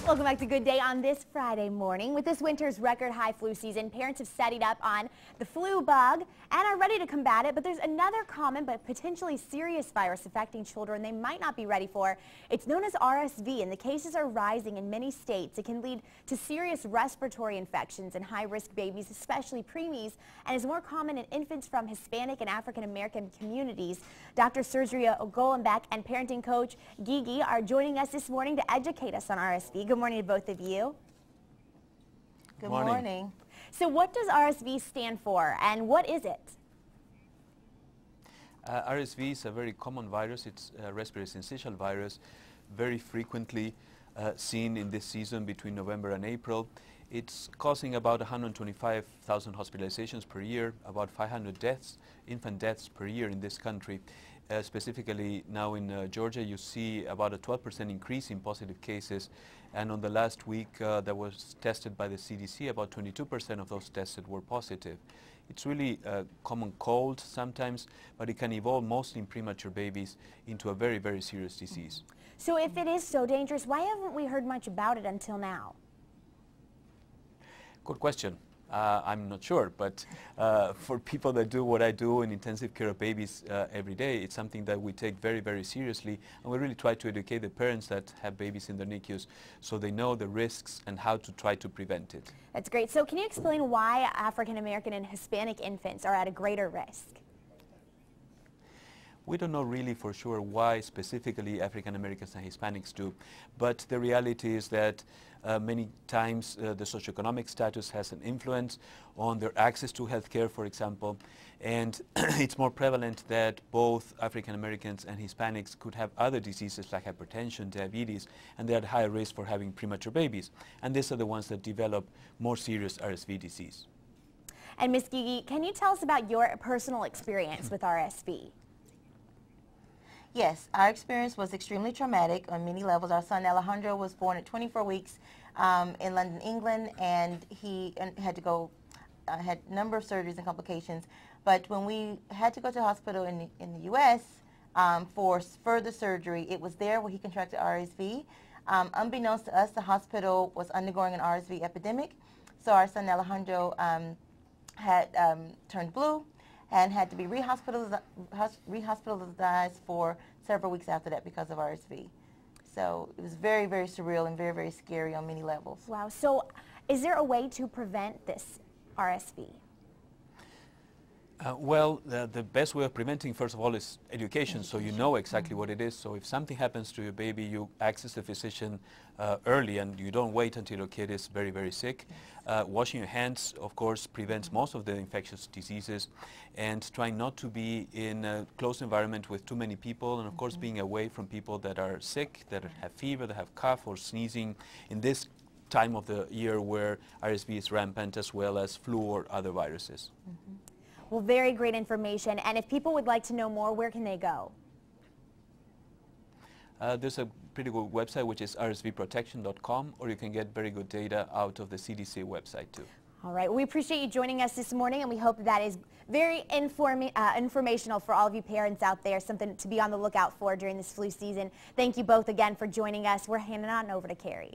Welcome back to Good Day on this Friday morning. With this winter's record high flu season, parents have studied up on the flu bug and are ready to combat it. But there's another common but potentially serious virus affecting children they might not be ready for. It's known as RSV, and the cases are rising in many states. It can lead to serious respiratory infections in high-risk babies, especially preemies, and is more common in infants from Hispanic and African American communities. Dr. Sergio Golenbeck and parenting coach Gigi are joining us this morning to educate us on RSV. Good morning to both of you. Good morning. So what does RSV stand for, and what is it? RSV is a very common virus. It's a respiratory syncytial virus, very frequently seen in this season between November and April. It's causing about 125,000 hospitalizations per year, about 500 deaths, infant deaths per year in this country. Specifically now in Georgia, you see about a 12% increase in positive cases, and on the last week that was tested by the CDC, about 22% of those tested were positive. It's really a common cold sometimes, but it can evolve mostly in premature babies into a very, very serious disease. So if it is so dangerous, why haven't we heard much about it until now? Good question. I'm not sure, but for people that do what I do in intensive care of babies every day, it's something that we take very, very seriously, and we really try to educate the parents that have babies in their NICUs so they know the risks and how to try to prevent it. That's great. So can you explain why African American and Hispanic infants are at a greater risk? We don't know really for sure why specifically African Americans and Hispanics do, but the reality is that many times the socioeconomic status has an influence on their access to health care, for example, and it's more prevalent that both African Americans and Hispanics could have other diseases like hypertension, diabetes, and they're at higher risk for having premature babies, and these are the ones that develop more serious RSV disease. And Ms. Gigi, can you tell us about your personal experience with RSV? Yes, our experience was extremely traumatic on many levels. Our son Alejandro was born at 24 weeks in London, England, and he had to go, had a number of surgeries and complications. But when we had to go to the hospital in the U.S. For further surgery, it was there where he contracted RSV. Unbeknownst to us, the hospital was undergoing an RSV epidemic, so our son Alejandro had turned blue and had to be rehospitalized for several weeks after that because of RSV. So it was very, very surreal and very, very scary on many levels. Wow. So is there a way to prevent this RSV? Well, the best way of preventing, first of all, is education, so you know exactly what it is. So if something happens to your baby, you access the physician early, and you don't wait until your kid is very, very sick. Washing your hands, of course, prevents most of the infectious diseases, and trying not to be in a close environment with too many people, and of course being away from people that are sick, that have fever, that have cough or sneezing in this time of the year where RSV is rampant, as well as flu or other viruses. Well, very great information. And if people would like to know more, where can they go? There's a pretty good website, which is rsvprotection.com, or you can get very good data out of the CDC website too. All right. Well, we appreciate you joining us this morning, and we hope that is very informational for all of you parents out there, something to be on the lookout for during this flu season. Thank you both again for joining us. We're handing on over to Carrie.